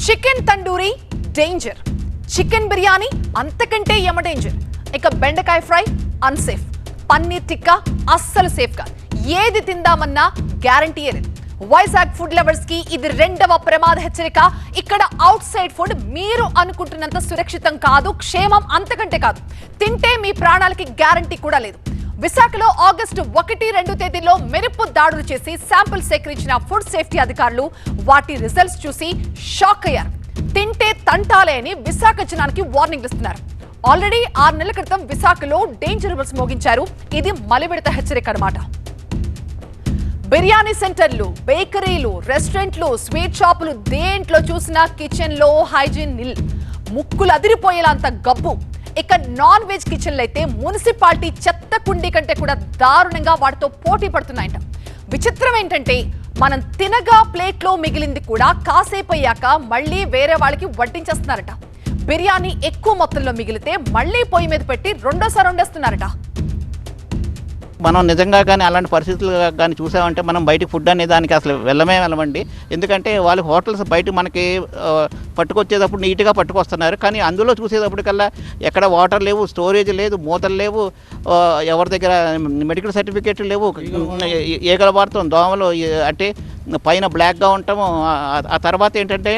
Chicken tandoori danger, chicken biryani అంతకంటే యమ danger. ఇక బెండకాయ ఫ్రై అన్సేఫ్, పన్నీర్ టిక్కా అస్సలు సేఫ్ కాదు. ఏది తిందామన్నా గ్యారంటీ లేదు. వైజాగ్ ఫుడ్ లవర్స్ కి ఇది రెండవ ప్రమాద హెచ్చరిక. ఇక్కడ అవుట్ సైడ్ ఫుడ్ మీరు అనుకుంటున్నంత సురక్షితం కాదు, క్షేమం అంతకంటే కాదు. తింటే మీ ప్రాణాలకి గ్యారంటీ కూడా లేదు. విశాఖలో ఆగస్టు 1-2 తేదీల్లో మెరుపు దాడులు చేసి శాంపిల్ సేకరించిన ఫుడ్ సేఫ్టీ అధికారులు వాటి రిజల్ట్స్ చూసి షాక్ అయ్యారు. తింటే తంటాలే అని విశాఖ జనానికి వార్నింగ్ ఇస్తున్నారు. ఆల్రెడీ 6 నెలల క్రితం విశాఖలో డేంజర్ రివర్స్ మోగించారు. ఇది మలివిడత హెచ్చరిక అన్నమాట. బిర్యానీ సెంటర్లు, బేకరీలు, రెస్టారెంట్లు, స్వీట్ షాపులు దేంట్లో చూసినా కిచెన్ లో హైజీన్ నిల్, ముక్కులు అదిరిపోయేలా అంత గబ్బు. ఇక నాన్ వెజ్ కిచెన్లు అయితే మున్సిపాలిటీ చెత్త కుండీ కంటే కూడా దారుణంగా వాటితో పోటీ పడుతున్నాయంట. విచిత్రం ఏంటంటే మనం తినగా ప్లేట్లో మిగిలింది కూడా కాసేపు అయ్యాక మళ్ళీ వేరే వాళ్ళకి వడ్డించేస్తున్నారట. బిర్యానీ ఎక్కువ మొత్తంలో మిగిలితే మళ్ళీ పొయ్యి మీద పెట్టి రెండోసారి వండేస్తున్నారట. మనం నిజంగా కానీ అలాంటి పరిస్థితులు కానీ చూసామంటే మనం బయటికి ఫుడ్ అనే దానికి అసలు వెళ్ళమండి. ఎందుకంటే వాళ్ళు హోటల్స్ బయట మనకి పట్టుకొచ్చేటప్పుడు నీట్గా పట్టుకొస్తున్నారు, కానీ అందులో చూసేటప్పటికల్లా ఎక్కడ వాటర్ లేవు, స్టోరేజ్ లేదు, మూతలు లేవు, ఎవరి దగ్గర మెడికల్ సర్టిఫికేట్లు లేవు, ఈగల వాడతాం, దోమలు అంటే పైన బ్లాక్గా ఉంటాము. ఆ తర్వాత ఏంటంటే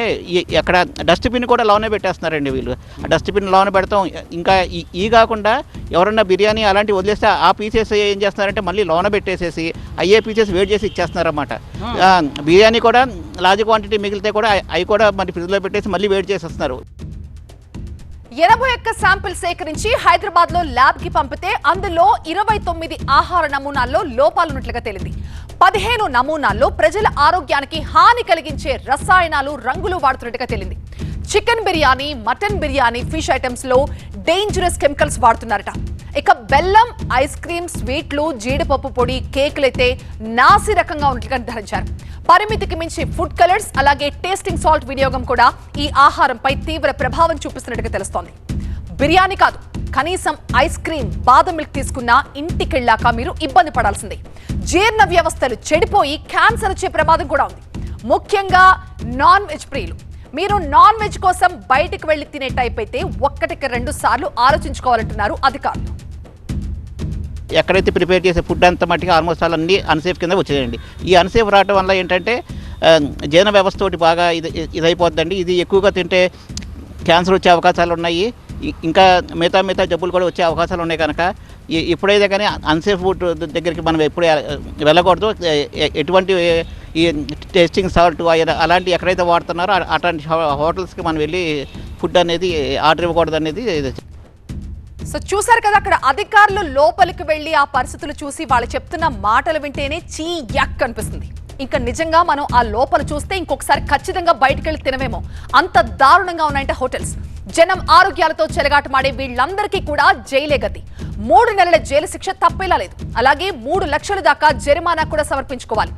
ఎక్కడ డస్ట్బిన్ కూడా లోనే పెట్టేస్తున్నారండి వీళ్ళు. ఆ డస్ట్బిన్ లోనే పెడతాం. ఇంకా ఈ కాకుండా ఎవరన్నా బిర్యానీ అలాంటివి వదిలేస్తే ఆ పీసెస్ ఏం చేస్తున్నారంటే మళ్ళీ లోన పెట్టేసేసి అయ్యే పీసెస్ వేడి చేసి ఇచ్చేస్తున్నారన్నమాట. బిర్యానీ కూడా లార్జ్ క్వాంటిటీ మిగిలితే కూడా అవి కూడా మరి ఫ్రిడ్జ్లో పెట్టేసి మళ్ళీ వేడి చేసేస్తున్నారు. 81 శాంపిల్ సేకరించి హైదరాబాద్ లో ల్యాబ్ కి పంపితే అందులో 29 ఆహార నమూనాల్లో లోపాలున్నట్లుగా తేలింది. 15 నమూనాల్లో ప్రజల ఆరోగ్యానికి హాని కలిగించే రసాయనాలు, రంగులు వాడుతున్నట్టుగా తేలింది. Chicken biryani, mutton biryani, fish items లో డేంజరస్ కెమికల్స్ వాడుతున్నారట. ఇక బెల్లం, ఐస్ క్రీమ్, స్వీట్లు, జీడిపప్పు పొడి, కేకులైతే నాసి రకంగా ఉన్నట్లుగా నిర్ధారించారు. పరిమితికి మించి ఫుడ్ కలర్స్, అలాగే టేస్టింగ్ సాల్ట్ వినియోగం కూడా ఈ ఆహారంపై తీవ్ర ప్రభావం చూపిస్తున్నట్టుగా తెలుస్తోంది. బిర్యానీ కాదు, కనీసం ఐస్ క్రీమ్, బాదం మిల్క్ తీసుకున్నా ఇంటికెళ్ళాక మీరు ఇబ్బంది పడాల్సిందే. జీర్ణ వ్యవస్థలు చెడిపోయి క్యాన్సర్ వచ్చే ప్రమాదం కూడా ఉంది. ముఖ్యంగా నాన్ వెజ్ ప్రియులు, మీరు నాన్ వెజ్ కోసం బయటకు వెళ్లి తినే టైప్ అయితే 1-2 సార్లు ఆలోచించుకోవాలంటున్నారు అధికారులు. ఎక్కడైతే ప్రిపేర్ చేసే ఫుడ్ అంతా మట్టిగా ఆల్మోస్ట్ ఆల్ అన్నీ అన్సేఫ్ కింద వచ్చేయండి. ఈ అన్సేఫ్ రావడం వల్ల ఏంటంటే జీర్ణ వ్యవస్థ తోటి బాగా ఇదైపోద్దండి. ఇది ఎక్కువగా తింటే క్యాన్సర్ వచ్చే అవకాశాలు ఉన్నాయి. ఇంకా మిగతా జబ్బులు కూడా వచ్చే అవకాశాలు ఉన్నాయి. కనుక ఎప్పుడైతే కానీ అన్సేఫ్ ఫుడ్ దగ్గరికి మనం ఎప్పుడు వెళ్ళకూడదు. ఎటువంటి ఈ టేస్టింగ్ సాల్ట్ అలాంటి ఎక్కడైతే వాడుతున్నారో అట్లాంటి హోటల్స్కి మనం వెళ్ళి ఫుడ్ అనేది ఆర్డర్ ఇవ్వకూడదు అనేది. సో చూసారు కదా, అక్కడ అధికారులు లోపలికి వెళ్ళి ఆ పరిస్థితులు చూసి వాళ్ళు చెప్తున్న మాటలు వింటేనే చీ యాక్ అనిపిస్తుంది. ఇంకా నిజంగా మనం ఆ లోపల చూస్తే ఇంకొకసారి ఖచ్చితంగా బయటకు వెళ్ళి తినవేమో, అంత దారుణంగా ఉన్నాయంటే హోటల్స్. జనం ఆరోగ్యాలతో చెలగాటమాడే వీళ్ళందరికీ కూడా జైలే గతి. 3 నెలల జైలు శిక్ష తప్పేలా లేదు. అలాగే 3 లక్షల దాకా జరిమానా కూడా సమర్పించుకోవాలి.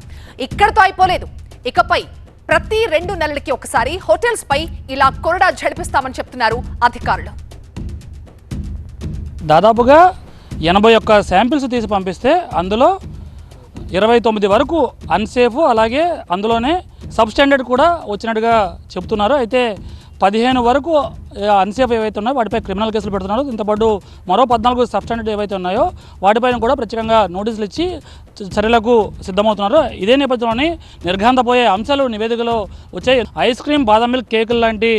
ఇక్కడతో అయిపోలేదు. ఇకపై ప్రతి 2 నెలలకి ఒకసారి హోటల్స్ పై ఇలా కొరడా ఝడిపిస్తామని చెప్తున్నారు అధికారులు. దాదాపుగా 81 శాంపిల్స్ తీసి పంపిస్తే అందులో 29 వరకు అన్సేఫ్, అలాగే అందులోనే సబ్స్టాండర్డ్ కూడా వచ్చినట్టుగా చెప్తున్నారు. అయితే 15 వరకు అన్సేఫ్ ఏవైతే ఉన్నాయో వాటిపై క్రిమినల్ కేసులు పెడుతున్నారు. ఇంతపాటు మరో 14 సబ్స్టాండర్డ్ ఏవైతే ఉన్నాయో వాటిపైన కూడా ప్రత్యేకంగా నోటీసులు ఇచ్చి చర్యలకు సిద్ధమవుతున్నారు. ఇదే నేపథ్యంలోని నిర్ఘాంతపోయే అంశాలు నివేదికలో వచ్చాయి. ఐస్ క్రీమ్, బాదం మిల్క్, కేకులు లాంటి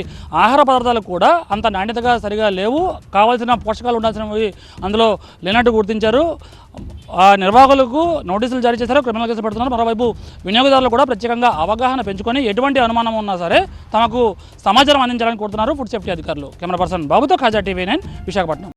ఆహార పదార్థాలు కూడా అంత నాణ్యతగా సరిగా లేవు. కావాల్సిన పోషకాలు ఉండాల్సినవి అందులో లేనట్టు గుర్తించారు. ఆ నిర్వాహకులకు నోటీసులు జారీ చేశారు, క్రిమినల్ కేసులు పెడుతున్నారు. మరోవైపు వినియోగదారులు కూడా ప్రత్యేకంగా అవగాహన పెంచుకొని ఎటువంటి అనుమానం ఉన్నా సరే తమకు సమాచారం అందించాలని కోరుతున్నారు ఫుడ్ సేఫ్టీ అధికారులు. కెమెరా పర్సన్ బాబుతో ఖాజా టీవీ 9 విశాఖపట్నం.